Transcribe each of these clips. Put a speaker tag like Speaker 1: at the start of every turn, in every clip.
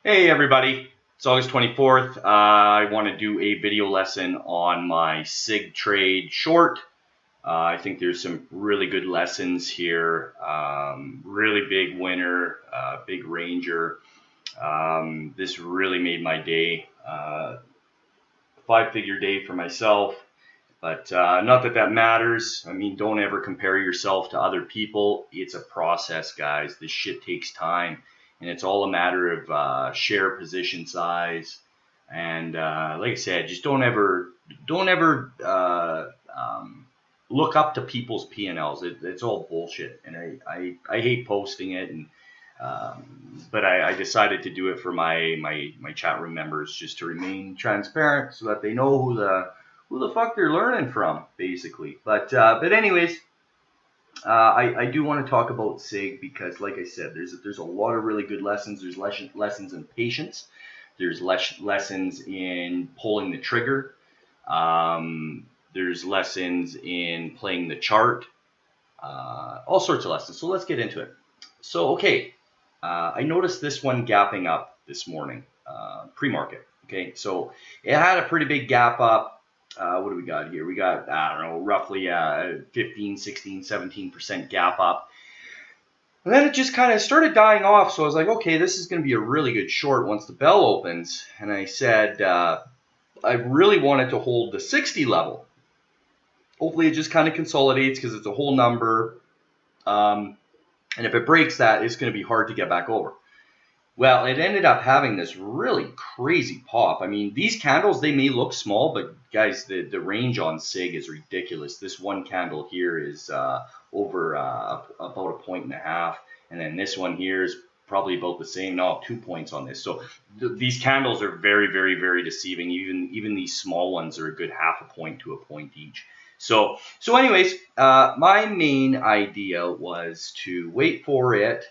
Speaker 1: Hey everybody, it's August 24th. I want to do a video lesson on my SIG trade short. I think there's some really good lessons here. Really big winner, big ranger. This really made my day. Five-figure day for myself. But not that that matters. I mean, don't ever compare yourself to other people. It's a process, guys. This shit takes time, and it's all a matter of share position size. And like I said, just don't ever look up to people's P&Ls. It's all bullshit, and I hate posting it. And but I decided to do it for my chat room members, just to remain transparent, so that they know who the fuck they're learning from, basically. But anyways, I do want to talk about SIG because, like I said, there's a lot of really good lessons. There's lessons in patience. There's lessons in pulling the trigger. There's lessons in playing the chart. All sorts of lessons. So let's get into it. So okay, I noticed this one gapping up this morning, pre-market. Okay, so it had a pretty big gap up. What do we got here? We got, I don't know, roughly 15, 16, 17% gap up. And then it just kind of started dying off. So I was like, okay, this is going to be a really good short once the bell opens. And I said, I really wanted to hold the 60 level. Hopefully it just kind of consolidates because it's a whole number. And if it breaks that, it's going to be hard to get back over. Well, it ended up having this really crazy pop. I mean, these candles, they may look small, but guys, the range on SIG is ridiculous. This one candle here is over about 1.5 points. And then this one here is probably about the same. No, 2 points on this. So these candles are very, very, very deceiving. Even these small ones are a good 0.5 point to a point each. So anyways, my main idea was to wait for it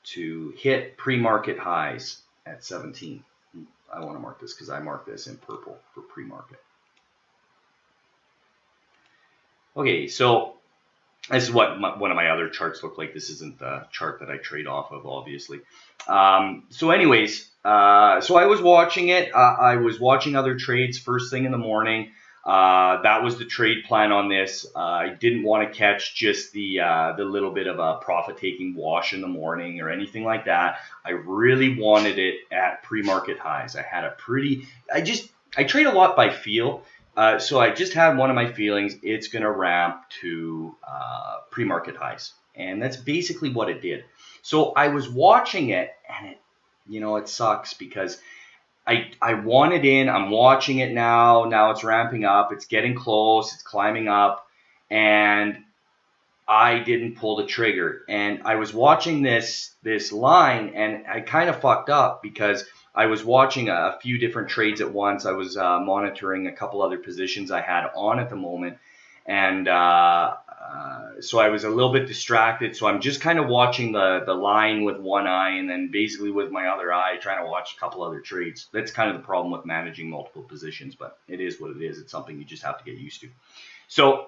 Speaker 1: to hit pre-market highs at 17. I want to mark this because I marked this in purple for pre-market. Okay, so this is what one of my other charts look like. This isn't the chart that I trade off of, obviously. So anyways, so I was watching it. I was watching other trades first thing in the morning. That was the trade plan on this. I didn't want to catch just the little bit of a profit-taking wash in the morning or anything like that. I really wanted it at pre-market highs. I trade a lot by feel. So I just had one of my feelings. It's going to ramp to pre-market highs. And that's basically what it did. So I was watching it, and it sucks because I want it in. I'm watching it now. Now it's ramping up. It's getting close. It's climbing up. And I didn't pull the trigger. And I was watching this line, and I kind of fucked up because I was watching a few different trades at once. I was monitoring a couple other positions I had on at the moment. And so I was a little bit distracted. So I'm just kind of watching the line with one eye, and then basically with my other eye trying to watch a couple other trades. That's kind of the problem with managing multiple positions, but it is what it is. It's something you just have to get used to. So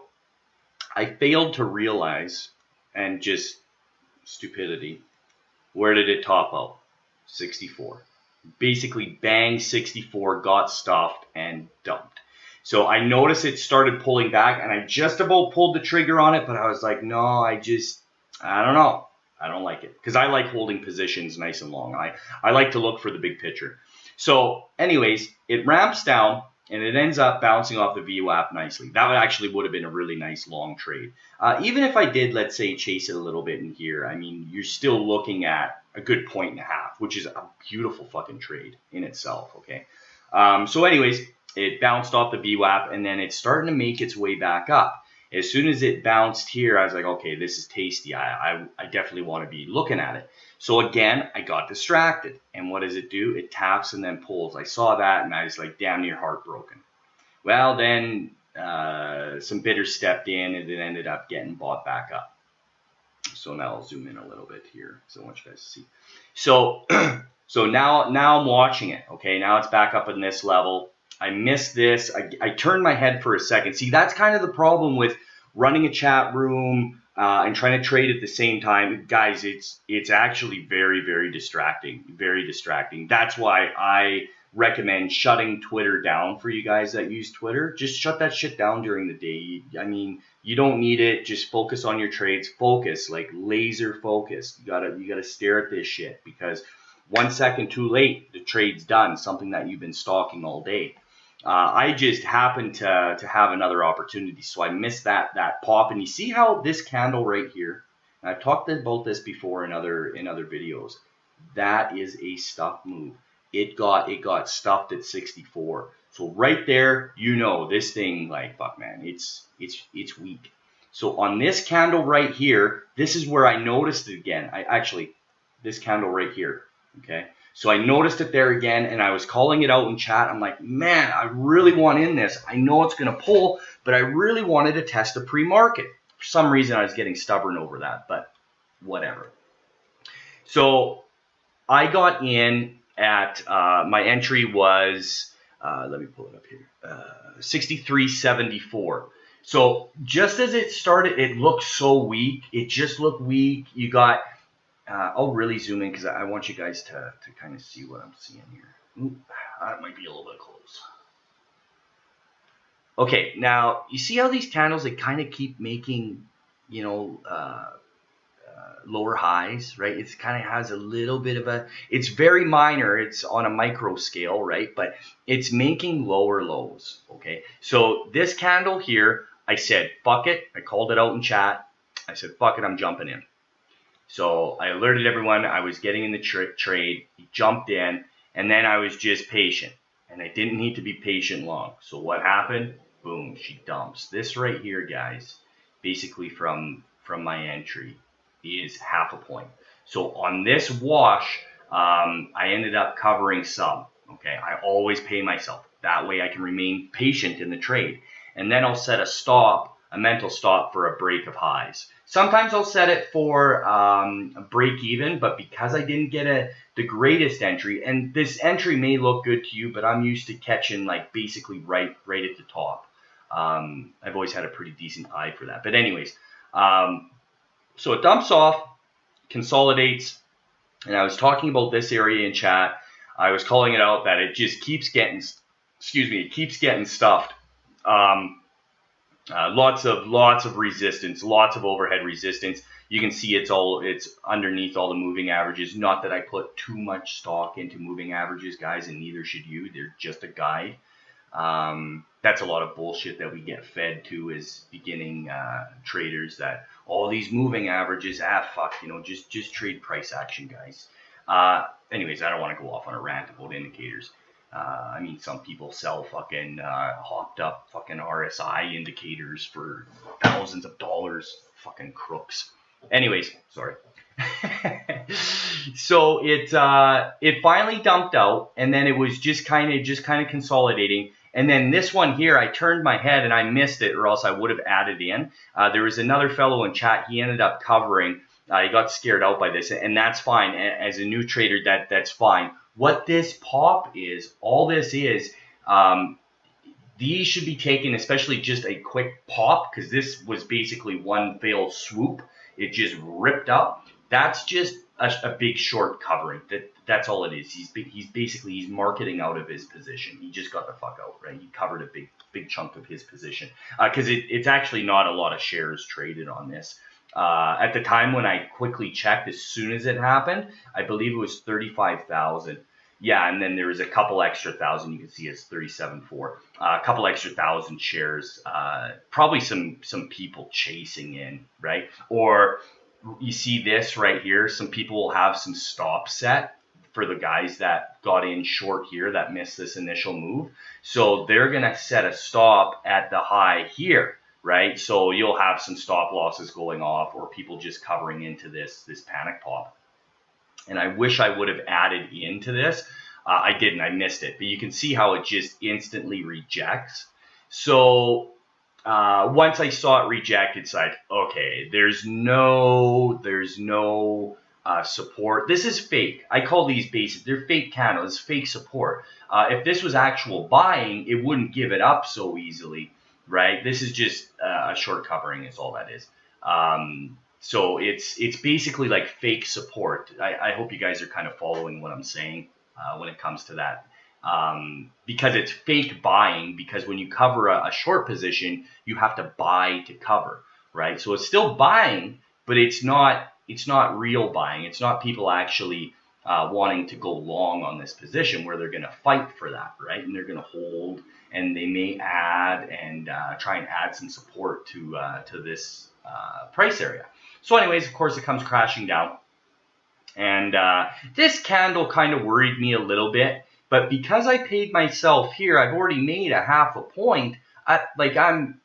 Speaker 1: I failed to realize, and just stupidity, where did it top out? 64. Basically bang 64, got stuffed and dumped. So I noticed it started pulling back, and I just about pulled the trigger on it, but I was like, no, I don't know. I don't like it because I like holding positions nice and long. I like to look for the big picture. So anyways, it ramps down, and it ends up bouncing off the VWAP nicely. That would have been a really nice long trade. Even if I did, let's say, chase it a little bit in here, I mean, you're still looking at a good 1.5 points, which is a beautiful fucking trade in itself, okay? So anyways, it bounced off the VWAP, and then it's starting to make its way back up. As soon as it bounced here, I was like, okay, this is tasty. I definitely want to be looking at it. So again, I got distracted. And what does it do? It taps and then pulls. I saw that, and I was like damn near heartbroken. Well, then some bidders stepped in, and it ended up getting bought back up. So now I'll zoom in a little bit here so I want you guys to see. So so now I'm watching it. Okay, now it's back up in this level. I missed this. I turned my head for a second. See, that's kind of the problem with running a chat room, and trying to trade at the same time, guys, it's actually very, very distracting. Very distracting. That's why I recommend shutting Twitter down for you guys that use Twitter. Just shut that shit down during the day. I mean, you don't need it. Just focus on your trades. Focus, like laser focus. You gotta stare at this shit, because 1 second too late, the trade's done. Something that you've been stalking all day. I just happened to have another opportunity, so I missed that pop. And you see how this candle right here, and I've talked about this before in other videos, that is a stuff move. It got stuffed at 64. So right there, you know this thing, like, fuck man, it's weak. So on this candle right here, this is where I noticed it again. This candle right here, okay? So I noticed it there again, and I was calling it out in chat. I'm like, man, I really want in this. I know it's going to pull, but I really wanted to test the pre-market. For some reason, I was getting stubborn over that, but whatever. So I got in at, my entry was, let me pull it up here, 63.74. So just as it started, it looked so weak. It just looked weak. You got... I'll really zoom in because I want you guys to kind of see what I'm seeing here. Ooh, that might be a little bit close. Okay, now you see how these candles, they kind of keep making, you know, lower highs, right? It kind of has a little bit of a, it's very minor. It's on a micro scale, right? But it's making lower lows, okay? So this candle here, I said, fuck it. I called it out in chat. I said, fuck it, I'm jumping in. So I alerted everyone I was getting in the trade, jumped in, and then I was just patient. And I didn't need to be patient long. So what happened? Boom, she dumps. This right here, guys, basically from my entry, is half a point. So on this wash, I ended up covering some. Okay, I always pay myself. That way I can remain patient in the trade. And then I'll set a stop, a mental stop for a break of highs. Sometimes I'll set it for a break even, but because I didn't get the greatest entry, and this entry may look good to you, but I'm used to catching like basically right at the top. I've always had a pretty decent eye for that. But anyways, so it dumps off, consolidates, and I was talking about this area in chat. I was calling it out that it just keeps getting, it keeps getting stuffed. Lots of resistance, lots of overhead resistance. You can see it's underneath all the moving averages. Not that I put too much stock into moving averages, guys, and neither should you. They're just a guide. That's a lot of bullshit that we get fed to as beginning traders, that all these moving averages, fuck, just trade price action, guys. Anyways, I don't want to go off on a rant about indicators. I mean, some people sell fucking hopped up fucking RSI indicators for thousands of dollars. Fucking crooks. Anyways, sorry. So it finally dumped out, and then it was just kind of consolidating. And then this one here, I turned my head and I missed it, or else I would have added in. There was another fellow in chat. He ended up covering. He got scared out by this, and that's fine. As a new trader, that's fine. What this pop is, all this is, these should be taken, especially just a quick pop, because this was basically one failed swoop. It just ripped up. That's just a big short covering. That's all it is. He's marketing out of his position. He just got the fuck out, right? He covered a big chunk of his position, because it's actually not a lot of shares traded on this. At the time when I quickly checked, as soon as it happened, I believe it was 35,000. Yeah, and then there was a couple extra thousand. You can see it's 37.4. A couple extra thousand shares. Probably some people chasing in, right? Or you see this right here. Some people will have some stop set for the guys that got in short here that missed this initial move. So they're gonna set a stop at the high here. Right, so you'll have some stop losses going off, or people just covering into this panic pop. And I wish I would have added into this. I didn't. I missed it. But you can see how it just instantly rejects. So once I saw it reject, it's like, okay, there's no support. This is fake. I call these bases. They're fake candles. Fake support. If this was actual buying, it wouldn't give it up so easily. Right, this is just a short covering is all that is. So it's basically like fake support. I hope you guys are kind of following what I'm saying when it comes to that. Because it's fake buying, because when you cover a short position, you have to buy to cover, right? So it's still buying, but it's not real buying. It's not people actually wanting to go long on this position where they're going to fight for that, right? And they're going to hold, and they may add and try and add some support to this price area. So anyways, of course, it comes crashing down. And this candle kind of worried me a little bit. But because I paid myself here, I've already made a half a point. I'm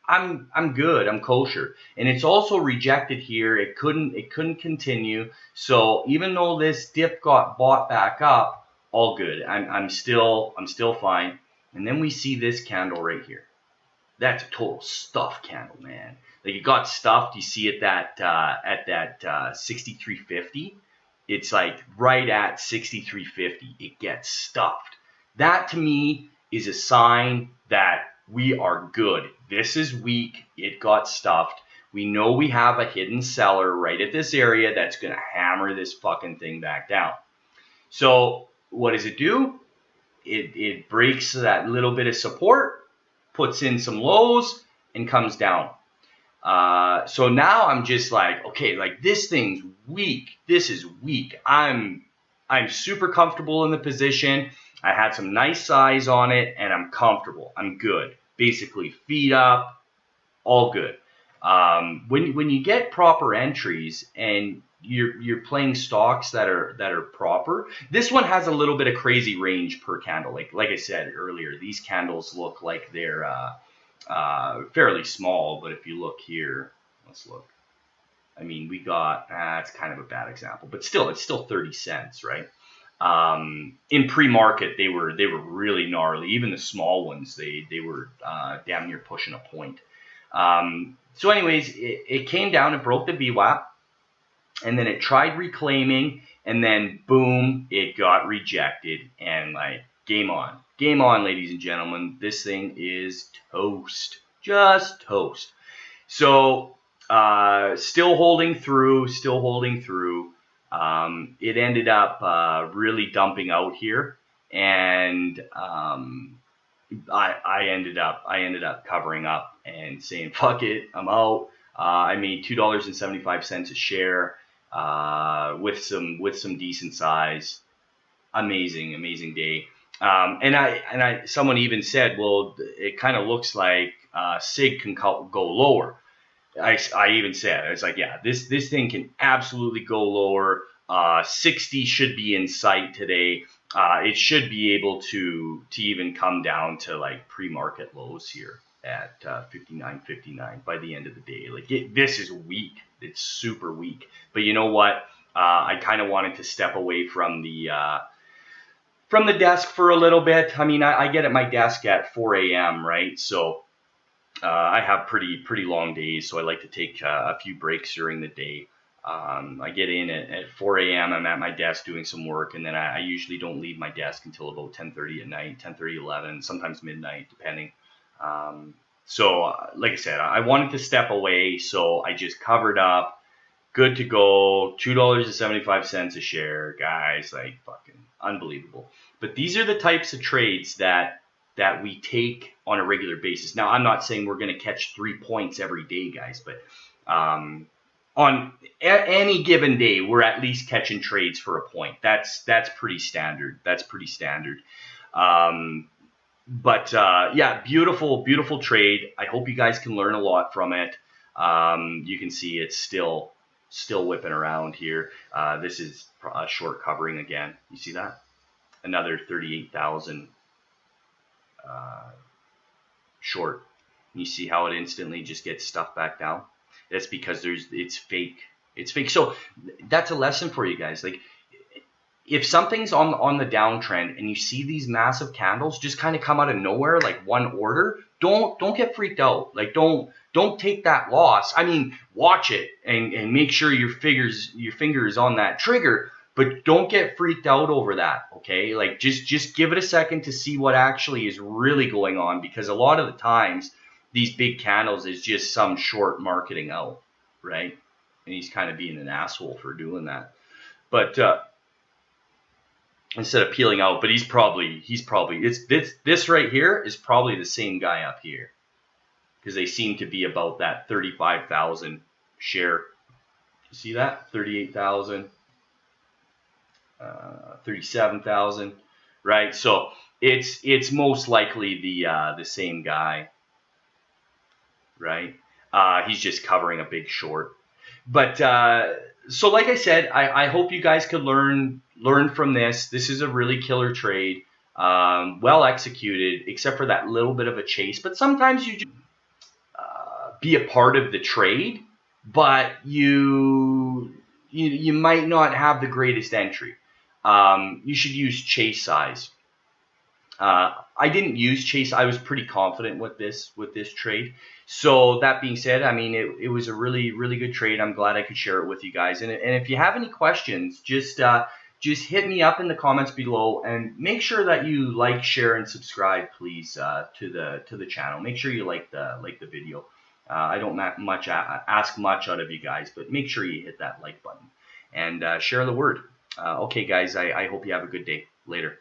Speaker 1: good. I'm kosher. And it's also rejected here. It couldn't continue. So even though this dip got bought back up, all good. I'm still fine. And then we see this candle right here. That's a total stuff candle, man. Like, it got stuffed. You see it at that 63.50. It's like right at 63.50. It gets stuffed. That to me is a sign that we are good. This is weak. It got stuffed. We know we have a hidden seller right at this area that's going to hammer this fucking thing back down. So what does it do? It breaks that little bit of support, puts in some lows, and comes down. So now I'm just like, okay, like, this thing's weak. This is weak. I'm super comfortable in the position. I had some nice size on it, and I'm comfortable. I'm good. Basically, feet up, all good. When you get proper entries and you're playing stocks that are proper, this one has a little bit of crazy range per candle. Like I said earlier, these candles look like they're fairly small, but if you look here, let's look. I mean, we got, it's kind of a bad example, but still, it's still 30 cents, right? In pre-market, they were really gnarly. Even the small ones, they were damn near pushing a point. So anyways, it came down and broke the VWAP, and then it tried reclaiming, and then boom, it got rejected, and like, game on. Game on, ladies and gentlemen. This thing is toast. Just toast. So still holding through. It ended up really dumping out here, and I ended up covering up and saying, fuck it, I'm out. I made $2.75 a share with some decent size. Amazing day. And someone even said, well, it kind of looks like SIG can go lower. I even said, I was like, yeah, this thing can absolutely go lower. 60 should be in sight today. It should be able to even come down to like pre-market lows here at 59.59 by the end of the day. Like, this is weak. It's super weak. But you know what? I kind of wanted to step away from the desk for a little bit. I mean, I get at my desk at 4 a.m., right? So I have pretty long days, so I like to take a few breaks during the day. I get in at 4 a.m. I'm at my desk doing some work, and then I usually don't leave my desk until about 10:30 at night, 10:30, 11, sometimes midnight, depending. So like I said, I wanted to step away, so I just covered up. Good to go. $2.75 a share, guys. Like, fucking unbelievable. But these are the types of trades that we take on a regular basis. Now, I'm not saying we're going to catch 3 points every day, guys, but on any given day, we're at least catching trades for a point. That's pretty standard. Yeah, beautiful trade. I hope you guys can learn a lot from it. You can see it's still whipping around here. This is a short covering again. You see that? Another 38,000 short. You see how it instantly just gets stuffed back down? That's because it's fake. It's fake. So that's a lesson for you guys. Like, if something's on the downtrend and you see these massive candles just kind of come out of nowhere, like one order, don't get freaked out. Like, don't take that loss. I mean, watch it and make sure your finger is on that trigger, but don't get freaked out over that. Okay, like, just give it a second to see what actually is really going on, because a lot of the times these big candles is just some short marketing out. right? And he's kind of being an asshole for doing that. But instead of peeling out, but he's probably it's this right here is probably the same guy up here, because they seem to be about that 35,000 share. You see that? 38,000, 37,000, right? So it's most likely the same guy, right? He's just covering a big short. But so like I said, I hope you guys could learn from this. This is a really killer trade, well executed, except for that little bit of a chase. But sometimes you just be a part of the trade, but you might not have the greatest entry. You should use chase size. I didn't use chase. I was pretty confident with this trade. So that being said, I mean, it was a really good trade. I'm glad I could share it with you guys. And if you have any questions, just hit me up in the comments below, and make sure that you like, share, and subscribe, please, to the channel. Make sure you like the video. I don't ask much out of you guys, but make sure you hit that like button and share the word. Okay, guys, I hope you have a good day. Later.